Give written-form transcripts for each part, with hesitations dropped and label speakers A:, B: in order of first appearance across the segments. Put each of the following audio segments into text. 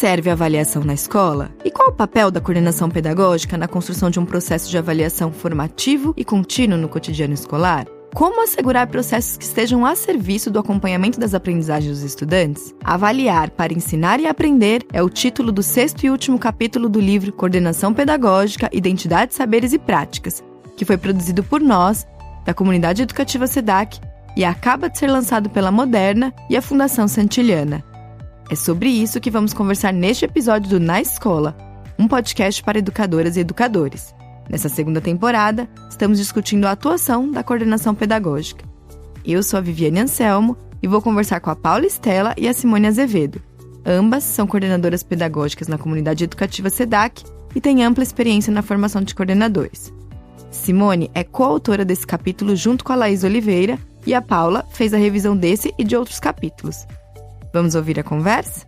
A: serve a avaliação na escola? E qual o papel da coordenação pedagógica na construção de um processo de avaliação formativo e contínuo no cotidiano escolar? Como assegurar processos que estejam a serviço do acompanhamento das aprendizagens dos estudantes? Avaliar para ensinar e aprender é o título do 6º e último capítulo do livro Coordenação Pedagógica, Identidade, Saberes e Práticas, que foi produzido por nós, da comunidade educativa SEDAC, e acaba de ser lançado pela Moderna e a Fundação Santillana. É sobre isso que vamos conversar neste episódio do Na Escola, um podcast para educadoras e educadores. Nessa segunda temporada, estamos discutindo a atuação da coordenação pedagógica. Eu sou a Viviane Anselmo e vou conversar com a Paula Estela e a Simone Azevedo. Ambas são coordenadoras pedagógicas na comunidade educativa SEDAC e têm ampla experiência na formação de coordenadores. Simone é coautora desse capítulo junto com a Laís Oliveira e a Paula fez a revisão desse e de outros capítulos. Vamos ouvir a conversa?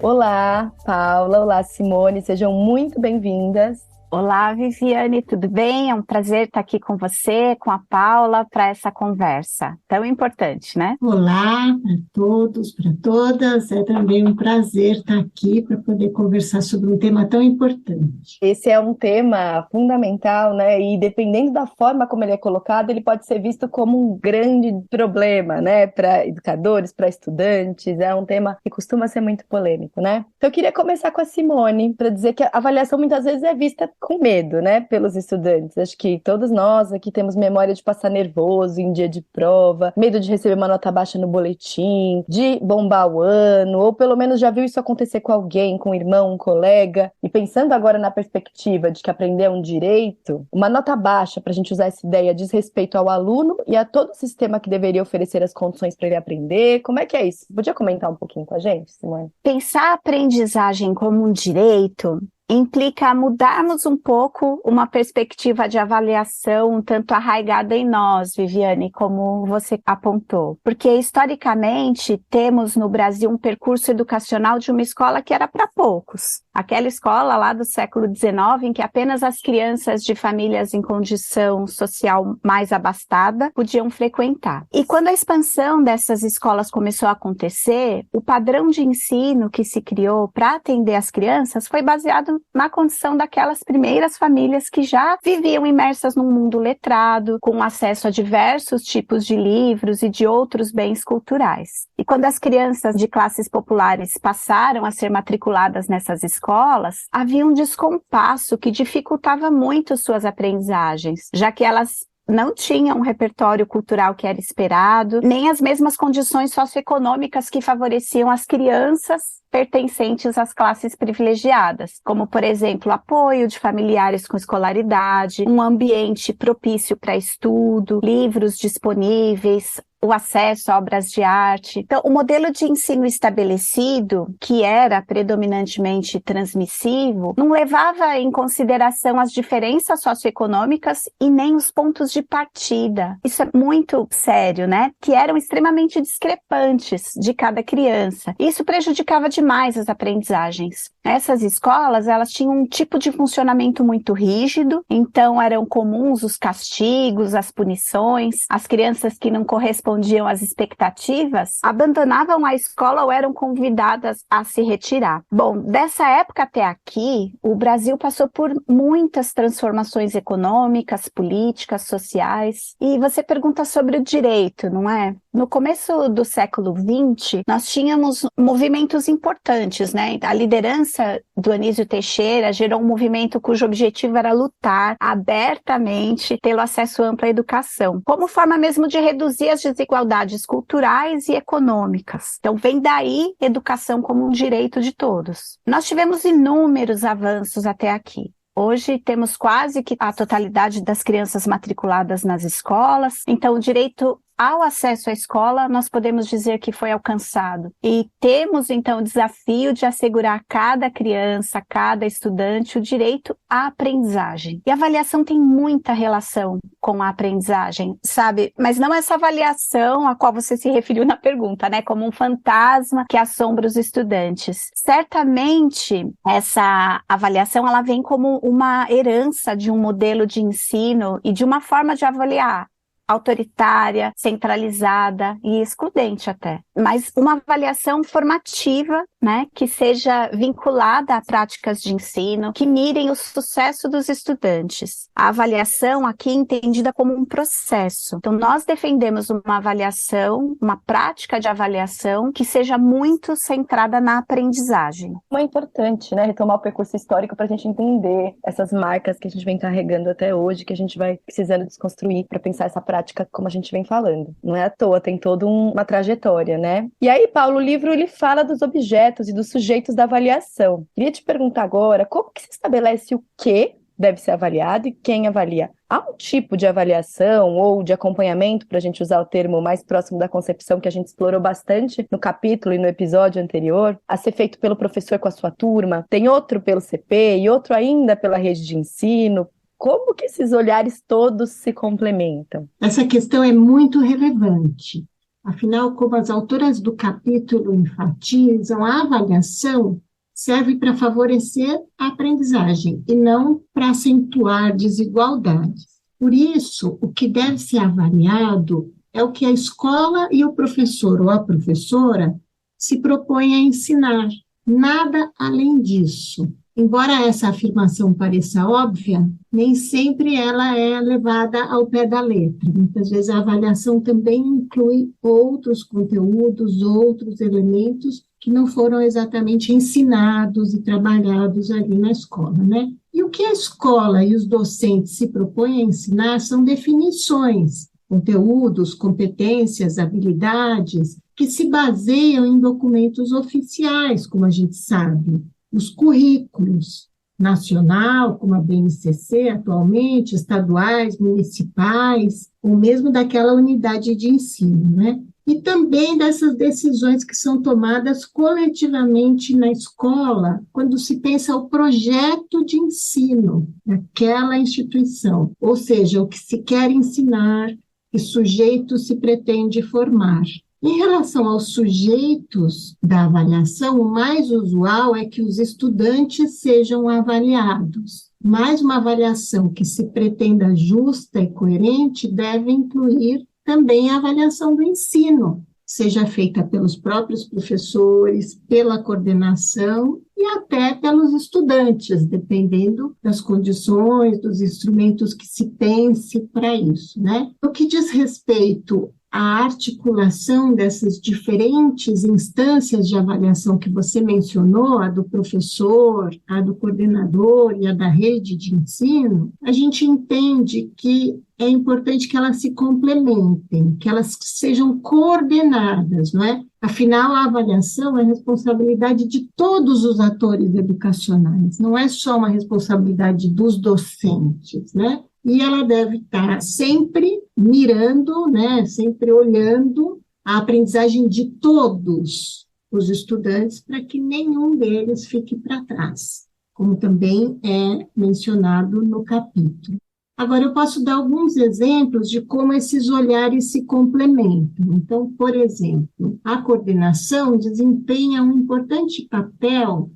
B: Olá, Paula. Olá, Simone. Sejam muito bem-vindas.
C: Olá, Viviane, tudo bem? É um prazer estar aqui com você, com a Paula, para essa conversa tão importante, né?
D: Olá para todos, para todas. É também um prazer estar aqui para poder conversar sobre um tema tão importante.
B: Esse é um tema fundamental, né? E dependendo da forma como ele é colocado, ele pode ser visto como um grande problema, né? Para educadores, para estudantes. É um tema que costuma ser muito polêmico, né? Então, eu queria começar com a Simone, para dizer que a avaliação muitas vezes é vista com medo, né, pelos estudantes. Acho que todos nós aqui temos memória de passar nervoso em dia de prova, medo de receber uma nota baixa no boletim, de bombar o ano, ou pelo menos já viu isso acontecer com alguém, com um irmão, um colega. E pensando agora na perspectiva de que aprender é um direito, uma nota baixa, para a gente usar essa ideia, diz respeito ao aluno e a todo o sistema que deveria oferecer as condições para ele aprender. Como é que é isso? Podia comentar um pouquinho com a gente, Simone?
C: Pensar a aprendizagem como um direito implica mudarmos um pouco uma perspectiva de avaliação tanto arraigada em nós, Viviane, como você apontou. Porque, historicamente, temos no Brasil um percurso educacional de uma escola que era para poucos. Aquela escola lá do século XIX, em que apenas as crianças de famílias em condição social mais abastada podiam frequentar. E quando a expansão dessas escolas começou a acontecer, o padrão de ensino que se criou para atender as crianças foi baseado na condição daquelas primeiras famílias que já viviam imersas num mundo letrado, com acesso a diversos tipos de livros e de outros bens culturais. E quando as crianças de classes populares passaram a ser matriculadas nessas escolas, havia um descompasso que dificultava muito suas aprendizagens, já que elas não tinham um repertório cultural que era esperado, nem as mesmas condições socioeconômicas que favoreciam as crianças pertencentes às classes privilegiadas, como, por exemplo, apoio de familiares com escolaridade, um ambiente propício para estudo, livros disponíveis, o acesso a obras de arte. Então, o modelo de ensino estabelecido, que era predominantemente transmissivo, não levava em consideração as diferenças socioeconômicas e nem os pontos de partida. Isso é muito sério, né? Que eram extremamente discrepantes de cada criança. Isso prejudicava demais as aprendizagens. Essas escolas, elas tinham um tipo de funcionamento muito rígido, então eram comuns os castigos, as punições, as crianças que não correspondiam às expectativas, abandonavam a escola ou eram convidadas a se retirar. Bom, dessa época até aqui, o Brasil passou por muitas transformações econômicas, políticas, sociais. E você pergunta sobre o direito, não é? No começo do século XX, nós tínhamos movimentos importantes, né? A liderança do Anísio Teixeira gerou um movimento cujo objetivo era lutar abertamente pelo acesso amplo à educação, como forma mesmo de reduzir as desigualdades culturais e econômicas. Então, vem daí educação como um direito de todos. Nós tivemos inúmeros avanços até aqui. Hoje temos quase que a totalidade das crianças matriculadas nas escolas, então o direito ao acesso à escola, nós podemos dizer que foi alcançado. E temos, então, o desafio de assegurar a cada criança, a cada estudante, o direito à aprendizagem. E a avaliação tem muita relação com a aprendizagem, sabe? Mas não essa avaliação a qual você se referiu na pergunta, né? Como um fantasma que assombra os estudantes. Certamente, essa avaliação, ela vem como uma herança de um modelo de ensino e de uma forma de avaliar autoritária, centralizada e excludente até. Mas uma avaliação formativa, né, que seja vinculada a práticas de ensino, que mirem o sucesso dos estudantes. A avaliação aqui é entendida como um processo. Então, nós defendemos uma avaliação, uma prática de avaliação que seja muito centrada na aprendizagem.
B: É importante, né, retomar o percurso histórico para a gente entender essas marcas que a gente vem carregando até hoje, que a gente vai precisando desconstruir para pensar essa prática como a gente vem falando. Não é à toa, tem toda uma trajetória, né? E aí, Paulo, o livro ele fala dos objetos e dos sujeitos da avaliação. Queria te perguntar agora, como que se estabelece o que deve ser avaliado e quem avalia? Há um tipo de avaliação ou de acompanhamento, para a gente usar o termo mais próximo da concepção que a gente explorou bastante no capítulo e no episódio anterior, a ser feito pelo professor com a sua turma, tem outro pelo CP e outro ainda pela rede de ensino. Como que esses olhares todos se complementam?
D: Essa questão é muito relevante. Afinal, como as autoras do capítulo enfatizam, a avaliação serve para favorecer a aprendizagem e não para acentuar desigualdades. Por isso, o que deve ser avaliado é o que a escola e o professor ou a professora se propõem a ensinar. Nada além disso. Embora essa afirmação pareça óbvia, nem sempre ela é levada ao pé da letra. Muitas vezes a avaliação também inclui outros conteúdos, outros elementos que não foram exatamente ensinados e trabalhados ali na escola, né? E o que a escola e os docentes se propõem a ensinar são definições, conteúdos, competências, habilidades, que se baseiam em documentos oficiais, como a gente sabe. Os currículos nacional, como a BNCC atualmente, estaduais, municipais, ou mesmo daquela unidade de ensino, né? E também dessas decisões que são tomadas coletivamente na escola, quando se pensa o projeto de ensino daquela instituição, ou seja, o que se quer ensinar, que sujeito se pretende formar. Em relação aos sujeitos da avaliação, o mais usual é que os estudantes sejam avaliados. Mas uma avaliação que se pretenda justa e coerente deve incluir também a avaliação do ensino, seja feita pelos próprios professores, pela coordenação e até pelos estudantes, dependendo das condições, dos instrumentos que se pense para isso, né? No que diz respeito à articulação dessas diferentes instâncias de avaliação que você mencionou, a do professor, a do coordenador e a da rede de ensino, a gente entende que é importante que elas se complementem, que elas sejam coordenadas, não é? Afinal, a avaliação é responsabilidade de todos os atores educacionais, não é só uma responsabilidade dos docentes, né? E ela deve estar sempre mirando, né, sempre olhando a aprendizagem de todos os estudantes para que nenhum deles fique para trás, como também é mencionado no capítulo. Agora, eu posso dar alguns exemplos de como esses olhares se complementam. Então, por exemplo, a coordenação desempenha um importante papel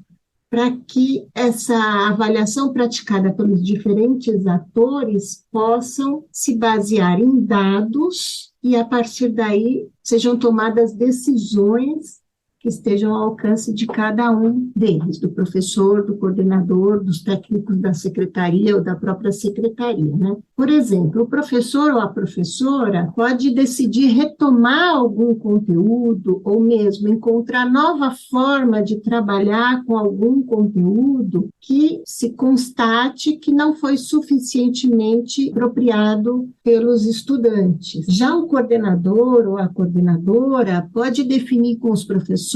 D: para que essa avaliação praticada pelos diferentes atores possam se basear em dados e, a partir daí, sejam tomadas decisões que estejam ao alcance de cada um deles, do professor, do coordenador, dos técnicos da secretaria ou da própria secretaria, né? Por exemplo, o professor ou a professora pode decidir retomar algum conteúdo ou mesmo encontrar nova forma de trabalhar com algum conteúdo que se constate que não foi suficientemente apropriado pelos estudantes. Já o coordenador ou a coordenadora pode definir com os professores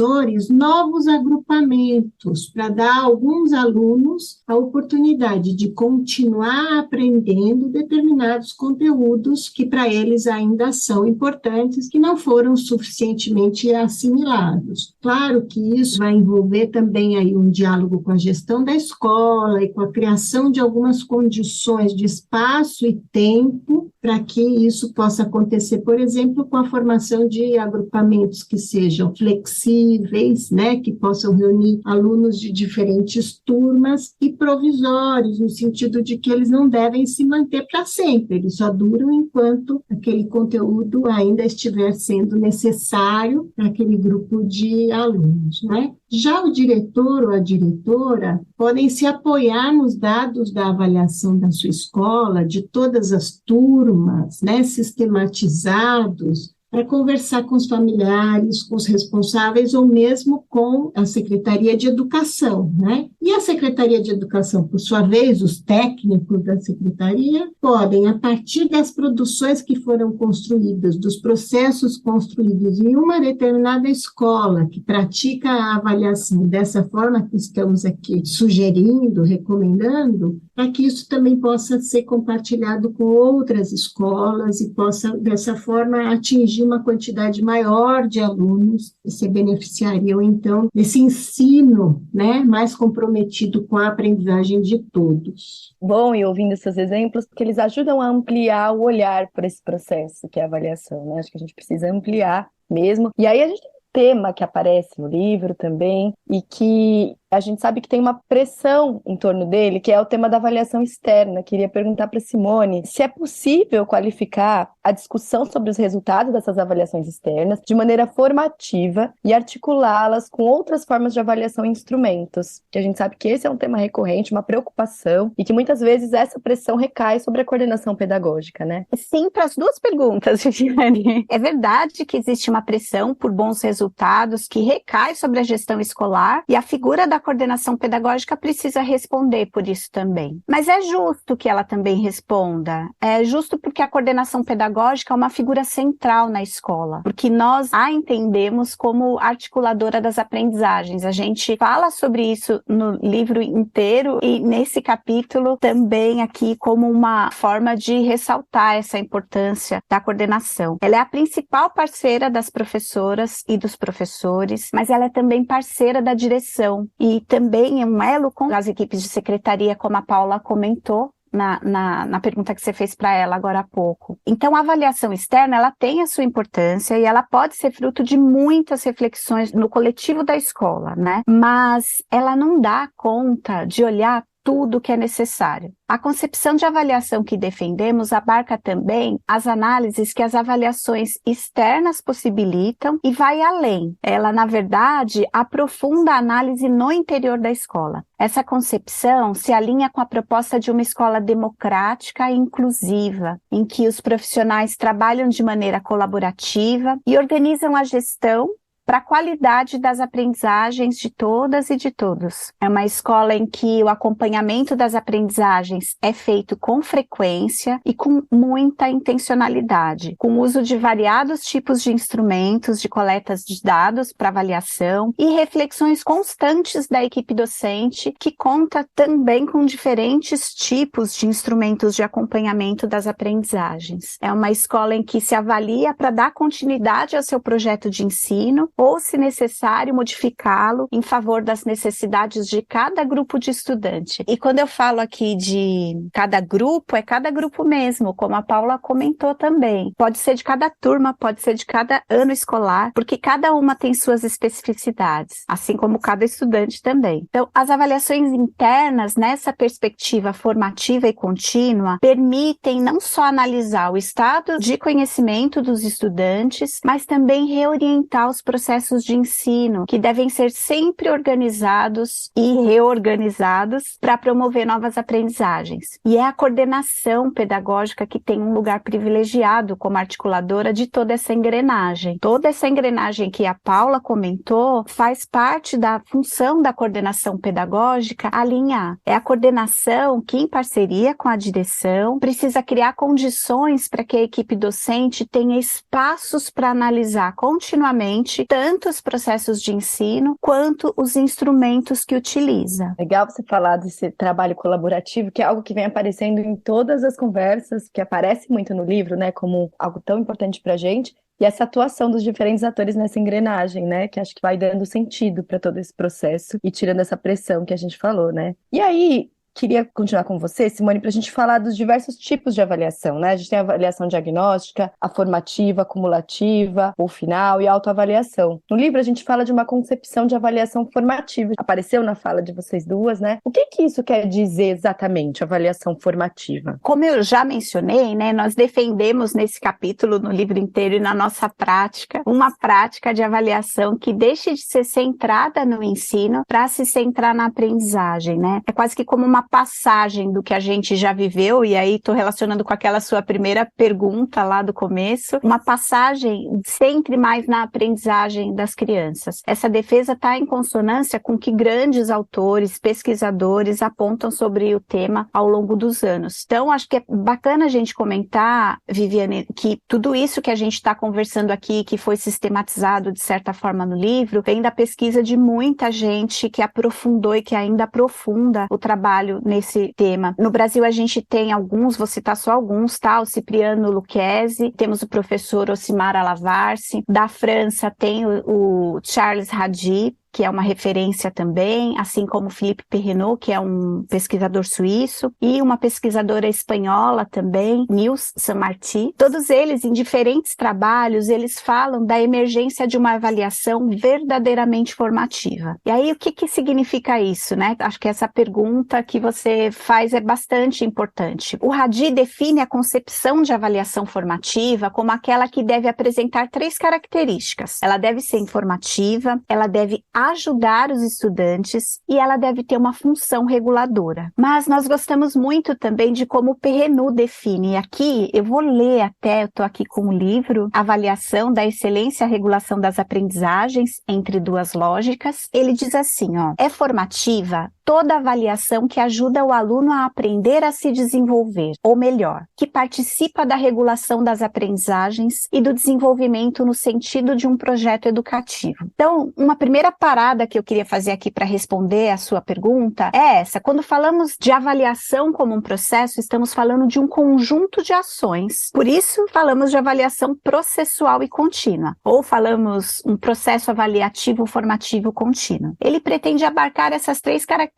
D: novos agrupamentos para dar a alguns alunos a oportunidade de continuar aprendendo determinados conteúdos que para eles ainda são importantes, que não foram suficientemente assimilados. Claro que isso vai envolver também aí um diálogo com a gestão da escola e com a criação de algumas condições de espaço e tempo para que isso possa acontecer, por exemplo, com a formação de agrupamentos que sejam flexíveis, né, que possam reunir alunos de diferentes turmas, e provisórios, no sentido de que eles não devem se manter para sempre, eles só duram enquanto aquele conteúdo ainda estiver sendo necessário para aquele grupo de alunos, né? Já o diretor ou a diretora podem se apoiar nos dados da avaliação da sua escola, de todas as turmas, né, sistematizados, para conversar com os familiares, com os responsáveis ou mesmo com a Secretaria de Educação, né? E a Secretaria de Educação, por sua vez, os técnicos da Secretaria, podem, a partir das produções que foram construídas, dos processos construídos em uma determinada escola que pratica a avaliação dessa forma que estamos aqui sugerindo, recomendando, para que isso também possa ser compartilhado com outras escolas e possa, dessa forma, atingir uma quantidade maior de alunos que se beneficiariam, então, desse ensino, né, mais comprometido com a aprendizagem de todos.
B: Bom, e ouvindo esses exemplos, porque eles ajudam a ampliar o olhar para esse processo, que é a avaliação, né? Acho que a gente precisa ampliar mesmo. E aí a gente tem um tema que aparece no livro também, e que a gente sabe que tem uma pressão em torno dele, que é o tema da avaliação externa. Queria perguntar para Simone se é possível qualificar a discussão sobre os resultados dessas avaliações externas de maneira formativa e articulá-las com outras formas de avaliação e instrumentos, que a gente sabe que esse é um tema recorrente, uma preocupação, e que muitas vezes essa pressão recai sobre a coordenação pedagógica, né?
C: Sim, para as duas perguntas, Viviane. É verdade que existe uma pressão por bons resultados que recai sobre a gestão escolar, e a figura da coordenação pedagógica precisa responder por isso também. Mas é justo que ela também responda. É justo porque a coordenação pedagógica é uma figura central na escola, porque nós a entendemos como articuladora das aprendizagens. A gente fala sobre isso no livro inteiro e nesse capítulo também aqui como uma forma de ressaltar essa importância da coordenação. Ela é a principal parceira das professoras e dos professores, mas ela é também parceira da direção e também é um elo com as equipes de secretaria, como a Paula comentou na pergunta que você fez para ela agora há pouco. Então, a avaliação externa, ela tem a sua importância e ela pode ser fruto de muitas reflexões no coletivo da escola, né? Mas ela não dá conta de olhar tudo que é necessário. A concepção de avaliação que defendemos abarca também as análises que as avaliações externas possibilitam e vai além. Ela, na verdade, aprofunda a análise no interior da escola. Essa concepção se alinha com a proposta de uma escola democrática e inclusiva, em que os profissionais trabalham de maneira colaborativa e organizam a gestão para a qualidade das aprendizagens de todas e de todos. É uma escola em que o acompanhamento das aprendizagens é feito com frequência e com muita intencionalidade, com o uso de variados tipos de instrumentos de coletas de dados para avaliação e reflexões constantes da equipe docente, que conta também com diferentes tipos de instrumentos de acompanhamento das aprendizagens. É uma escola em que se avalia para dar continuidade ao seu projeto de ensino, ou, se necessário, modificá-lo em favor das necessidades de cada grupo de estudante. E quando eu falo aqui de cada grupo, é cada grupo mesmo, como a Paula comentou também. Pode ser de cada turma, pode ser de cada ano escolar, porque cada uma tem suas especificidades, assim como cada estudante também. Então, as avaliações internas, nessa perspectiva formativa e contínua, permitem não só analisar o estado de conhecimento dos estudantes, mas também reorientar os processos de ensino, que devem ser sempre organizados e reorganizados para promover novas aprendizagens. E é a coordenação pedagógica que tem um lugar privilegiado como articuladora de toda essa engrenagem. Toda essa engrenagem que a Paula comentou faz parte da função da coordenação pedagógica alinhar. É a coordenação que, em parceria com a direção, precisa criar condições para que a equipe docente tenha espaços para analisar continuamente tanto os processos de ensino quanto os instrumentos que utiliza.
B: Legal você falar desse trabalho colaborativo, que é algo que vem aparecendo em todas as conversas, que aparece muito no livro, né, como algo tão importante para a gente, e essa atuação dos diferentes atores nessa engrenagem, né, que acho que vai dando sentido para todo esse processo e tirando essa pressão que a gente falou, né. E aí, queria continuar com você, Simone, para a gente falar dos diversos tipos de avaliação, né? A gente tem a avaliação diagnóstica, a formativa, a cumulativa, o final e a autoavaliação. No livro a gente fala de uma concepção de avaliação formativa. Apareceu na fala de vocês duas, né? O que isso quer dizer exatamente, avaliação formativa?
C: Como eu já mencionei, né, nós defendemos nesse capítulo, no livro inteiro e na nossa prática, uma prática de avaliação que deixe de ser centrada no ensino para se centrar na aprendizagem, né? É quase que como uma passagem do que a gente já viveu, e aí estou relacionando com aquela sua primeira pergunta lá do começo, uma passagem sempre mais na aprendizagem das crianças. Essa defesa está em consonância com o que grandes autores, pesquisadores apontam sobre o tema ao longo dos anos. Então, acho que é bacana a gente comentar, Viviane, que tudo isso que a gente está conversando aqui, que foi sistematizado de certa forma no livro, vem da pesquisa de muita gente que aprofundou e que ainda aprofunda o trabalho nesse tema. No Brasil, a gente tem alguns, vou citar só alguns, tá? O Cipriano Lucchesi, temos o professor Ocimar Alavarce, da França tem o Charles Rady, que é uma referência também, assim como Philippe Perrenot, que é um pesquisador suíço, e uma pesquisadora espanhola também, Nils Sammarthy. Todos eles, em diferentes trabalhos, eles falam da emergência de uma avaliação verdadeiramente formativa. E aí, o que significa isso, né? Acho que essa pergunta que você faz é bastante importante. O Rady define a concepção de avaliação formativa como aquela que deve apresentar 3 características. Ela deve ser informativa, ela deve ajudar os estudantes e ela deve ter uma função reguladora. Mas nós gostamos muito também de como o Perrenot define. E aqui eu vou ler até, eu estou aqui com o livro, Avaliação da Excelência e a Regulação das Aprendizagens entre Duas Lógicas. Ele diz assim, é formativa toda avaliação que ajuda o aluno a aprender a se desenvolver, ou melhor, que participa da regulação das aprendizagens e do desenvolvimento no sentido de um projeto educativo. Então, uma primeira parada que eu queria fazer aqui para responder a sua pergunta é essa. Quando falamos de avaliação como um processo, estamos falando de um conjunto de ações. Por isso, falamos de avaliação processual e contínua, ou falamos um processo avaliativo formativo contínuo. Ele pretende abarcar essas 3 características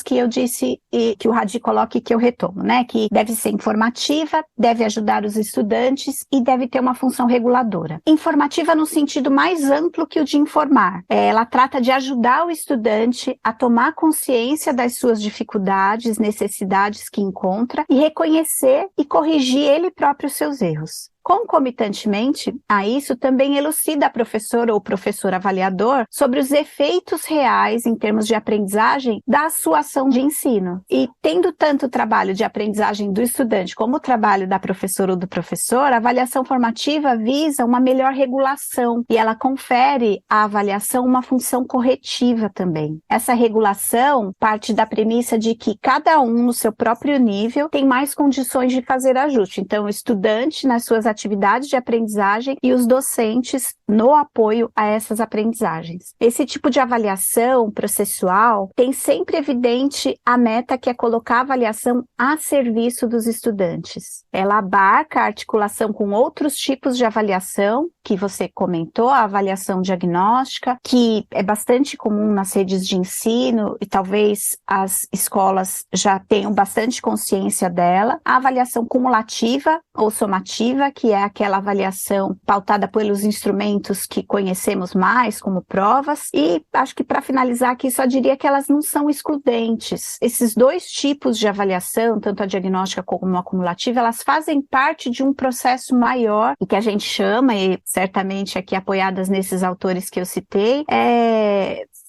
C: que eu disse e que o Rady coloca e que eu retomo, né? Que deve ser informativa, deve ajudar os estudantes e deve ter uma função reguladora. Informativa no sentido mais amplo que o de informar. Ela trata de ajudar o estudante a tomar consciência das suas dificuldades, necessidades que encontra e reconhecer e corrigir ele próprio os seus erros. Concomitantemente a isso, também elucida a professora ou professor avaliador sobre os efeitos reais em termos de aprendizagem da sua ação de ensino. E tendo tanto o trabalho de aprendizagem do estudante como o trabalho da professora ou do professor, a avaliação formativa visa uma melhor regulação e ela confere à avaliação uma função corretiva também. Essa regulação parte da premissa de que cada um no seu próprio nível tem mais condições de fazer ajuste. Então, o estudante nas suas atividades de aprendizagem e os docentes no apoio a essas aprendizagens. Esse tipo de avaliação processual tem sempre evidente a meta que é colocar a avaliação a serviço dos estudantes. Ela abarca a articulação com outros tipos de avaliação, que você comentou, a avaliação diagnóstica, que é bastante comum nas redes de ensino e talvez as escolas já tenham bastante consciência dela, a avaliação cumulativa ou somativa, que é aquela avaliação pautada pelos instrumentos que conhecemos mais, como provas, e acho que para finalizar aqui só diria que elas não são excludentes. Esses 2 tipos de avaliação, tanto a diagnóstica como a cumulativa, elas fazem parte de um processo maior, e que a gente chama, e certamente aqui apoiadas nesses autores que eu citei,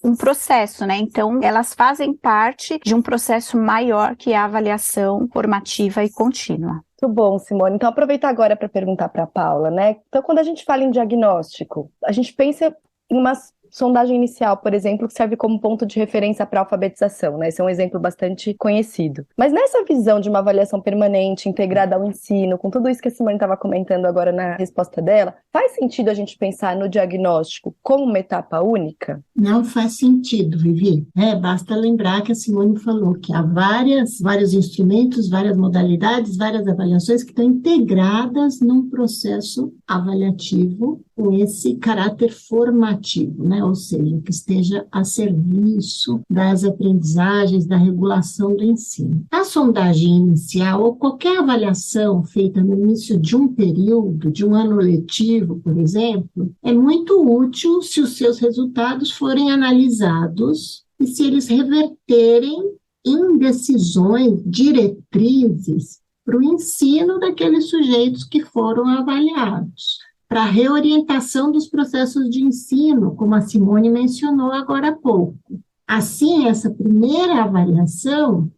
C: um processo, né? Então, elas fazem parte de um processo maior que é a avaliação formativa e contínua.
B: Muito bom, Simone. Então, aproveitar agora para perguntar para a Paula, né? Então, quando a gente fala em diagnóstico, a gente pensa em uma sondagem inicial, por exemplo, que serve como ponto de referência para a alfabetização, né? Esse é um exemplo bastante conhecido. Mas nessa visão de uma avaliação permanente, integrada ao ensino, com tudo isso que a Simone estava comentando agora na resposta dela, faz sentido a gente pensar no diagnóstico como uma etapa única?
D: Não faz sentido, Vivi. Basta lembrar que a Simone falou que há vários instrumentos, várias modalidades, várias avaliações que estão integradas num processo avaliativo com esse caráter formativo, né? Ou seja, que esteja a serviço das aprendizagens, da regulação do ensino. A sondagem inicial ou qualquer avaliação feita no início de um período, de um ano letivo, por exemplo, é muito útil se os seus resultados forem analisados e se eles reverterem em decisões, diretrizes para o ensino daqueles sujeitos que foram avaliados, para a reorientação dos processos de ensino, como a Simone mencionou agora há pouco. Assim, essa primeira avaliação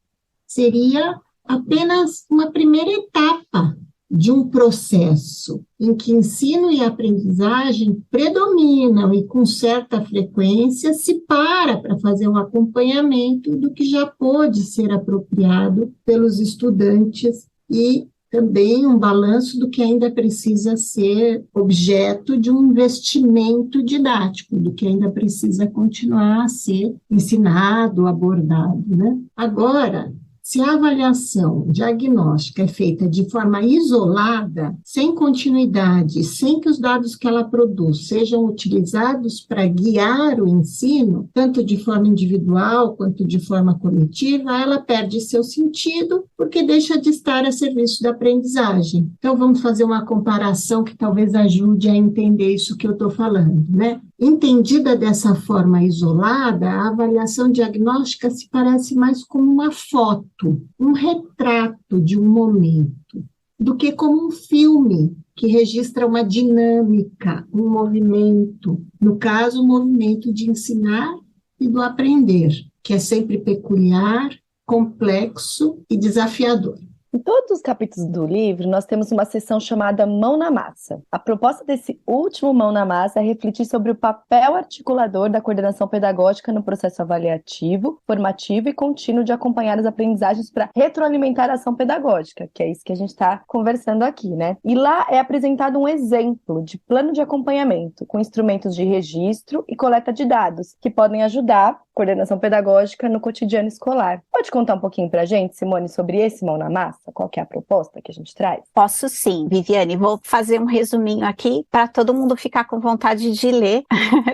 D: seria apenas uma primeira etapa de um processo em que ensino e aprendizagem predominam e com certa frequência se para fazer um acompanhamento do que já pôde ser apropriado pelos estudantes e também um balanço do que ainda precisa ser objeto de um investimento didático, do que ainda precisa continuar a ser ensinado, abordado, né? Agora, se a avaliação diagnóstica é feita de forma isolada, sem continuidade, sem que os dados que ela produz sejam utilizados para guiar o ensino, tanto de forma individual quanto de forma coletiva, ela perde seu sentido porque deixa de estar a serviço da aprendizagem. Então, vamos fazer uma comparação que talvez ajude a entender isso que eu estou falando, né? Entendida dessa forma isolada, a avaliação diagnóstica se parece mais como uma foto, um retrato de um momento, do que como um filme que registra uma dinâmica, um movimento, no caso, o movimento de ensinar e do aprender, que é sempre peculiar, complexo e desafiador.
B: Em todos os capítulos do livro, nós temos uma seção chamada Mão na Massa. A proposta desse último Mão na Massa é refletir sobre o papel articulador da coordenação pedagógica no processo avaliativo, formativo e contínuo de acompanhar as aprendizagens para retroalimentar a ação pedagógica, que é isso que a gente está conversando aqui, né? E lá é apresentado um exemplo de plano de acompanhamento, com instrumentos de registro e coleta de dados, que podem ajudar a coordenação pedagógica no cotidiano escolar. Pode contar um pouquinho para a gente, Simone, sobre esse Mão na Massa? Qual que é a proposta que a gente traz?
C: Posso sim, Viviane. Vou fazer um resuminho aqui para todo mundo ficar com vontade de ler,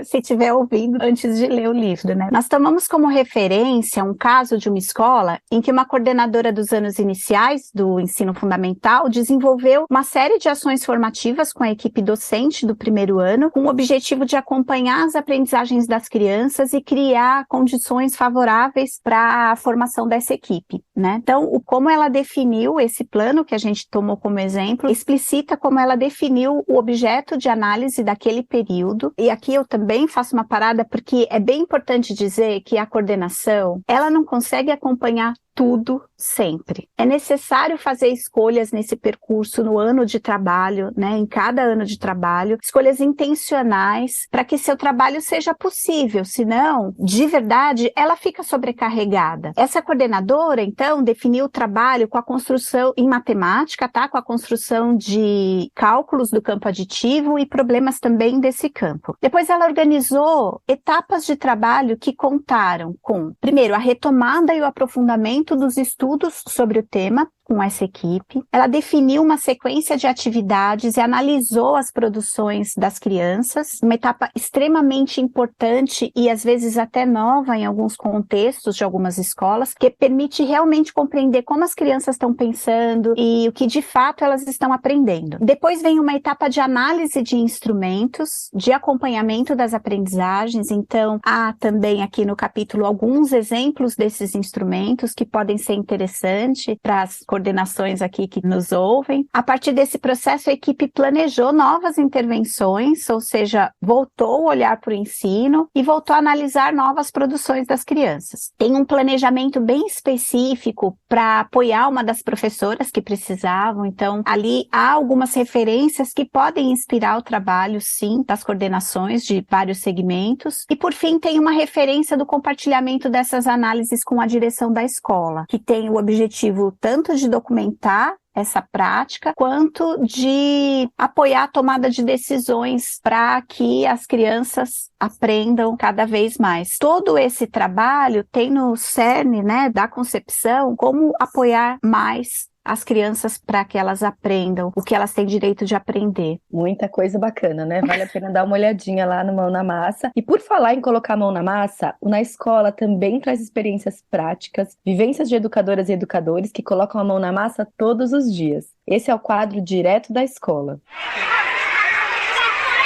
C: se estiver ouvindo antes de ler o livro, né? Nós tomamos como referência um caso de uma escola em que uma coordenadora dos anos iniciais do ensino fundamental desenvolveu uma série de ações formativas com a equipe docente do primeiro ano, com o objetivo de acompanhar as aprendizagens das crianças e criar condições favoráveis para a formação dessa equipe, né? Então, como ela definiu esse plano que a gente tomou como exemplo, explicita como ela definiu o objeto de análise daquele período. E aqui eu também faço uma parada porque é bem importante dizer que a coordenação, ela não consegue acompanhar tudo sempre. É necessário fazer escolhas nesse percurso no ano de trabalho, né, em cada ano de trabalho, escolhas intencionais para que seu trabalho seja possível, senão, de verdade, ela fica sobrecarregada. Essa coordenadora, então, definiu o trabalho com a construção em matemática, tá, com a construção de cálculos do campo aditivo e problemas também desse campo. Depois ela organizou etapas de trabalho que contaram com, primeiro, a retomada e o aprofundamento dos estudos sobre o tema com essa equipe. Ela definiu uma sequência de atividades e analisou as produções das crianças, uma etapa extremamente importante e às vezes até nova em alguns contextos de algumas escolas, que permite realmente compreender como as crianças estão pensando e o que de fato elas estão aprendendo. Depois vem uma etapa de análise de instrumentos, de acompanhamento das aprendizagens. Então, há também aqui no capítulo alguns exemplos desses instrumentos que podem ser interessantes para as coordenações aqui que nos ouvem. A partir desse processo, a equipe planejou novas intervenções, ou seja, voltou o olhar para o ensino e voltou a analisar novas produções das crianças. Tem um planejamento bem específico para apoiar uma das professoras que precisavam, então ali há algumas referências que podem inspirar o trabalho, sim, das coordenações de vários segmentos. E por fim, tem uma referência do compartilhamento dessas análises com a direção da escola, que tem o objetivo tanto de documentar essa prática, quanto de apoiar a tomada de decisões para que as crianças aprendam cada vez mais. Todo esse trabalho tem no cerne, né, da concepção, como apoiar mais as crianças para que elas aprendam o que elas têm direito de aprender.
B: Muita coisa bacana, né? Vale a pena dar uma olhadinha lá no Mão na Massa. E por falar em colocar a mão na massa, o Na Escola também traz experiências práticas, vivências de educadoras e educadores que colocam a mão na massa todos os dias. Esse é o quadro Direto da Escola.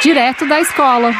A: Direto da Escola.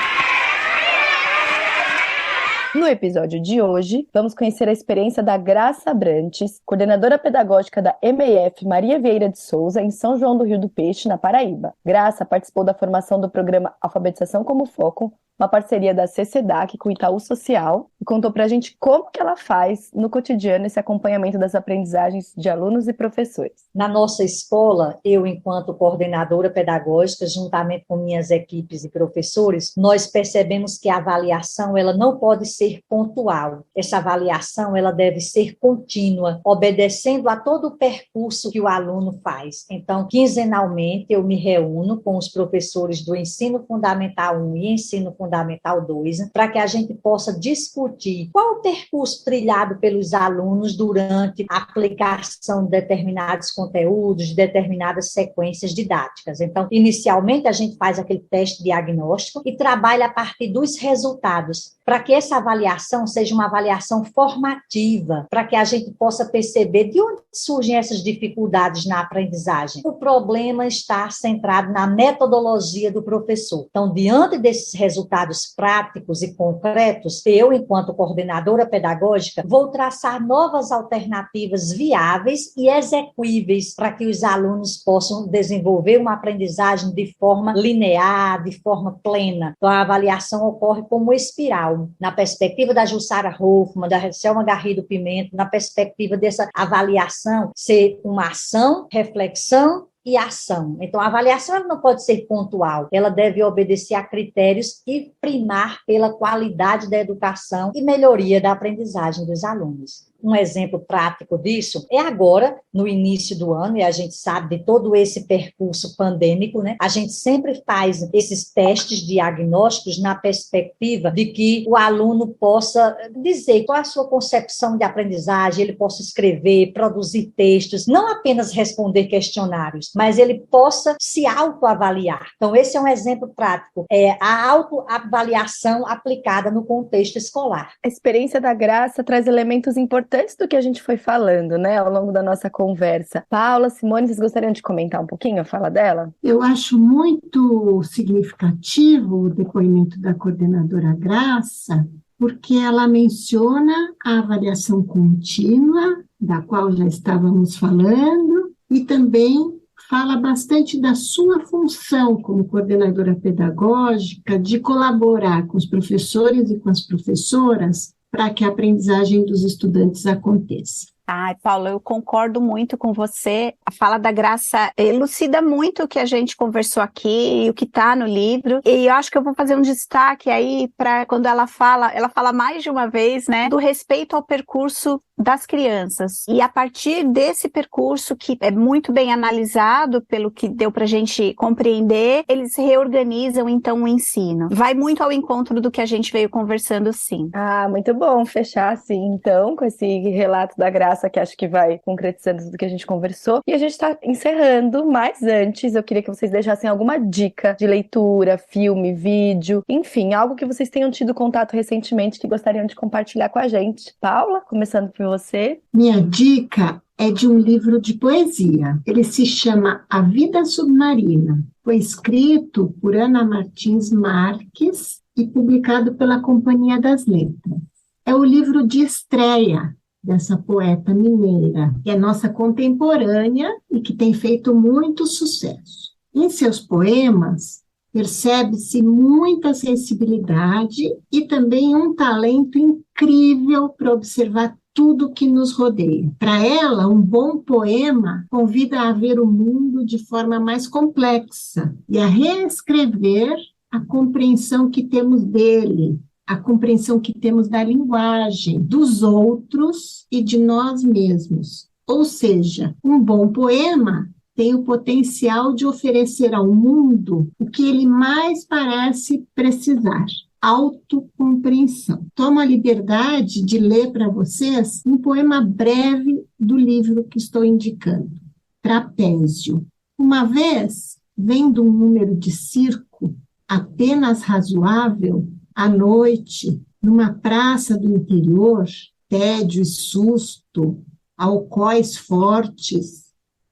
B: No episódio de hoje, vamos conhecer a experiência da Graça Abrantes, coordenadora pedagógica da MEF Maria Vieira de Souza, em São João do Rio do Peixe, na Paraíba. Graça participou da formação do programa Alfabetização como Foco, uma parceria da CCDAC com o Itaú Social, e contou pra gente como que ela faz no cotidiano esse acompanhamento das aprendizagens de alunos e professores.
E: Na nossa escola, eu, enquanto coordenadora pedagógica, juntamente com minhas equipes e professores, nós percebemos que a avaliação ela não pode ser pontual. Essa avaliação ela deve ser contínua, obedecendo a todo o percurso que o aluno faz. Então, quinzenalmente, eu me reúno com os professores do Ensino Fundamental 1 e Ensino Fundamental 2, para que a gente possa discutir qual o percurso trilhado pelos alunos durante a aplicação de determinados conteúdos, de determinadas sequências didáticas. Então, inicialmente, a gente faz aquele teste diagnóstico e trabalha a partir dos resultados, para que essa avaliação seja uma avaliação formativa, para que a gente possa perceber de onde surgem essas dificuldades na aprendizagem. O problema está centrado na metodologia do professor. Então, diante desses resultados práticos e concretos, eu, enquanto coordenadora pedagógica, vou traçar novas alternativas viáveis e execuíveis para que os alunos possam desenvolver uma aprendizagem de forma linear, de forma plena. Então, a avaliação ocorre como espiral. Na perspectiva da Jussara Hoffmann, da Selma Garrido Pimenta, na perspectiva dessa avaliação ser uma ação, reflexão e ação. Então, a avaliação ela não pode ser pontual, ela deve obedecer a critérios e primar pela qualidade da educação e melhoria da aprendizagem dos alunos. Um exemplo prático disso é agora, no início do ano, e a gente sabe de todo esse percurso pandêmico, né? A gente sempre faz esses testes diagnósticos na perspectiva de que o aluno possa dizer qual é a sua concepção de aprendizagem, ele possa escrever, produzir textos, não apenas responder questionários, mas ele possa se autoavaliar. Então, esse é um exemplo prático, a autoavaliação aplicada no contexto escolar.
B: A experiência da Graça traz elementos importantes do que a gente foi falando, né, ao longo da nossa conversa. Paula, Simone, vocês gostariam de comentar um pouquinho a fala dela?
D: Eu acho muito significativo o depoimento da coordenadora Graça, porque ela menciona a avaliação contínua, da qual já estávamos falando, e também fala bastante da sua função como coordenadora pedagógica de colaborar com os professores e com as professoras para que a aprendizagem dos estudantes aconteça.
C: Ai, Paula, eu concordo muito com você. A fala da Graça elucida muito o que a gente conversou aqui e o que está no livro. E eu acho que eu vou fazer um destaque aí para quando ela fala mais de uma vez, né, do respeito ao percurso das crianças. E a partir desse percurso, que é muito bem analisado pelo que deu para a gente compreender, eles reorganizam, então, o ensino. Vai muito ao encontro do que a gente veio conversando, sim.
B: Ah, muito bom fechar, assim, então, com esse relato da Graça, que acho que vai concretizando tudo que a gente conversou. E a gente está encerrando, mas antes, eu queria que vocês deixassem alguma dica de leitura, filme, vídeo, enfim, algo que vocês tenham tido contato recentemente que gostariam de compartilhar com a gente. Paula, começando por você.
D: Minha dica é de um livro de poesia. Ele se chama A Vida Submarina. Foi escrito por Ana Martins Marques e publicado pela Companhia das Letras. É o livro de estreia dessa poeta mineira, que é nossa contemporânea e que tem feito muito sucesso. Em seus poemas, percebe-se muita sensibilidade e também um talento incrível para observar tudo que nos rodeia. Para ela, um bom poema convida a ver o mundo de forma mais complexa e a reescrever a compreensão que temos dele, a compreensão que temos da linguagem, dos outros e de nós mesmos. Ou seja, um bom poema tem o potencial de oferecer ao mundo o que ele mais parece precisar: autocompreensão. Tomo a liberdade de ler para vocês um poema breve do livro que estou indicando. trapézio. Uma vez, vendo um número de circo apenas razoável, à noite, numa praça do interior, tédio e susto, alcoóis fortes,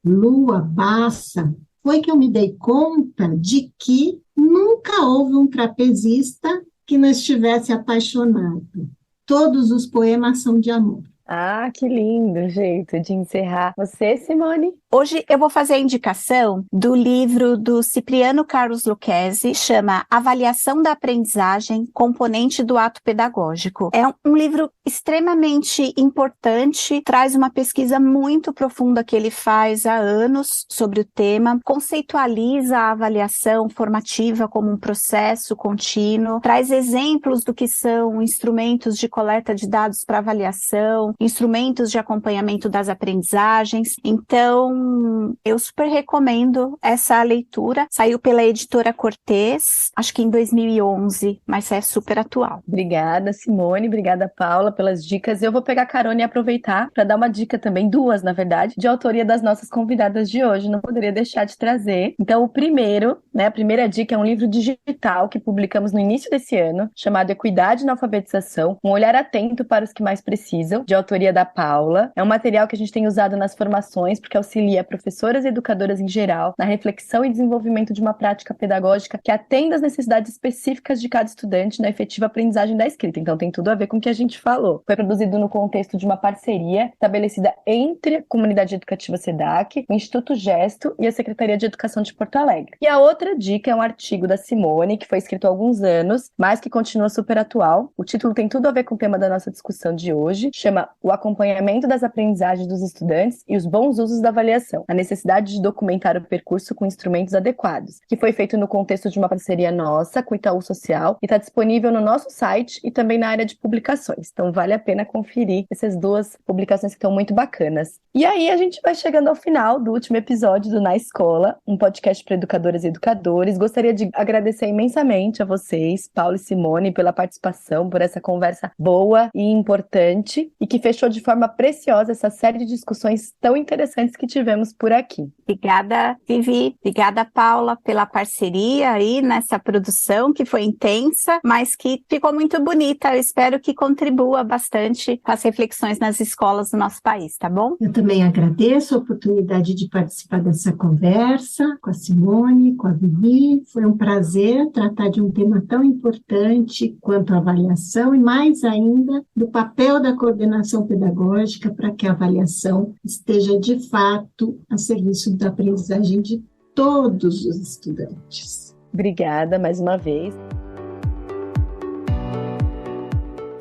D: lua baixa, foi que eu me dei conta de que nunca houve um trapezista que não estivesse apaixonado. Todos os poemas são de amor.
B: Ah, que lindo jeito de encerrar. Você, Simone?
C: Hoje eu vou fazer a indicação do livro do Cipriano Carlos Lucchesi, chama Avaliação da Aprendizagem, Componente do Ato Pedagógico. É um livro extremamente importante, traz uma pesquisa muito profunda que ele faz há anos sobre o tema, conceitualiza a avaliação formativa como um processo contínuo, traz exemplos do que são instrumentos de coleta de dados para avaliação, instrumentos de acompanhamento das aprendizagens. Então, eu super recomendo essa leitura. Saiu pela editora Cortez, acho que em 2011, mas é super atual.
B: Obrigada, Simone. Obrigada, Paula, pelas dicas. Eu vou pegar carona e aproveitar para dar uma dica também, duas, na verdade, de autoria das nossas convidadas de hoje. Não poderia deixar de trazer. Então, a primeira dica é um livro digital que publicamos no início desse ano, chamado Equidade na Alfabetização, um olhar atento para os que mais precisam, de autoria da Paula. É um material que a gente tem usado nas formações, porque auxilia professoras e educadoras em geral na reflexão e desenvolvimento de uma prática pedagógica que atenda às necessidades específicas de cada estudante na efetiva aprendizagem da escrita. Então tem tudo a ver com o que a gente falou. Foi produzido no contexto de uma parceria estabelecida entre a Comunidade Educativa SEDAC, o Instituto Gesto e a Secretaria de Educação de Porto Alegre. E a outra dica é um artigo da Simone, que foi escrito há alguns anos, mas que continua super atual. O título tem tudo a ver com o tema da nossa discussão de hoje, chama O Acompanhamento das Aprendizagens dos Estudantes e os Bons Usos da Avaliação, a necessidade de documentar o percurso com instrumentos adequados, que foi feito no contexto de uma parceria nossa com o Itaú Social e está disponível no nosso site e também na área de publicações. Então vale a pena conferir essas duas publicações que estão muito bacanas. E aí a gente vai chegando ao final do último episódio do Na Escola, um podcast para educadoras e educadores. Gostaria de agradecer imensamente a vocês, Paula e Simone, pela participação, por essa conversa boa e importante e que fechou de forma preciosa essa série de discussões tão interessantes que tivemos por aqui.
C: Obrigada, Vivi. Obrigada, Paula, pela parceria aí nessa produção que foi intensa, mas que ficou muito bonita. Eu espero que contribua bastante com as reflexões nas escolas do nosso país, tá bom?
D: Eu também agradeço a oportunidade de participar dessa conversa com a Simone, com a Vivi. Foi um prazer tratar de um tema tão importante quanto a avaliação e, mais ainda, do papel da coordenação pedagógica para que a avaliação esteja, de fato, a serviço da aprendizagem de todos os estudantes.
B: Obrigada mais uma vez.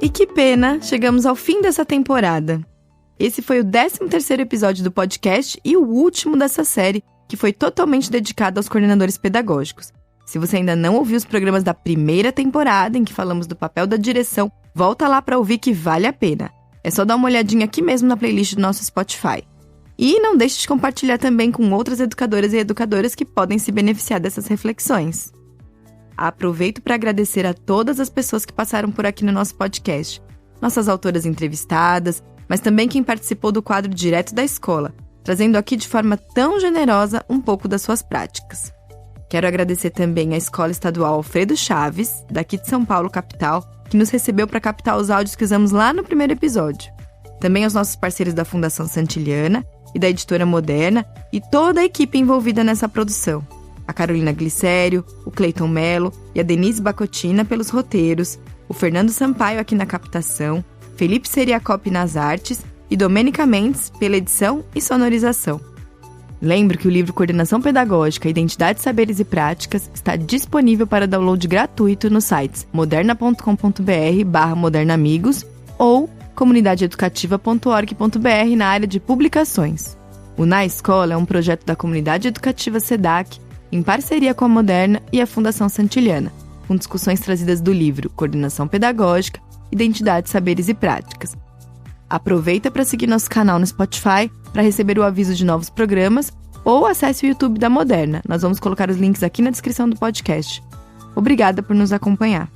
A: E que pena, chegamos ao fim dessa temporada. Esse foi o 13º episódio do podcast e o último dessa série, que foi totalmente dedicado aos coordenadores pedagógicos. Se você ainda não ouviu os programas da primeira temporada, em que falamos do papel da direção, volta lá para ouvir que vale a pena. É só dar uma olhadinha aqui mesmo na playlist do nosso Spotify. E não deixe de compartilhar também com outras educadoras e educadoras que podem se beneficiar dessas reflexões. Aproveito para agradecer a todas as pessoas que passaram por aqui no nosso podcast. Nossas autoras entrevistadas, mas também quem participou do quadro Direto da Escola, trazendo aqui de forma tão generosa um pouco das suas práticas. Quero agradecer também à Escola Estadual Alfredo Chaves, daqui de São Paulo, capital, que nos recebeu para captar os áudios que usamos lá no primeiro episódio. Também aos nossos parceiros da Fundação Santiliana e da Editora Moderna e toda a equipe envolvida nessa produção. A Carolina Glicério, o Cleiton Melo e a Denise Bacotina pelos roteiros, o Fernando Sampaio aqui na captação, Felipe Seriacop nas artes e Domênica Mendes pela edição e sonorização. Lembro que o livro Coordenação Pedagógica, Identidade, Saberes e Práticas está disponível para download gratuito nos sites moderna.com.br/modernamigos ou comunidadeeducativa.org.br na área de publicações. O Na Escola é um projeto da Comunidade Educativa SEDAC, em parceria com a Moderna e a Fundação Santiliana, com discussões trazidas do livro Coordenação Pedagógica, Identidade, Saberes e Práticas. Aproveita para seguir nosso canal no Spotify para receber o aviso de novos programas ou acesse o YouTube da Moderna. Nós vamos colocar os links aqui na descrição do podcast. Obrigada por nos acompanhar.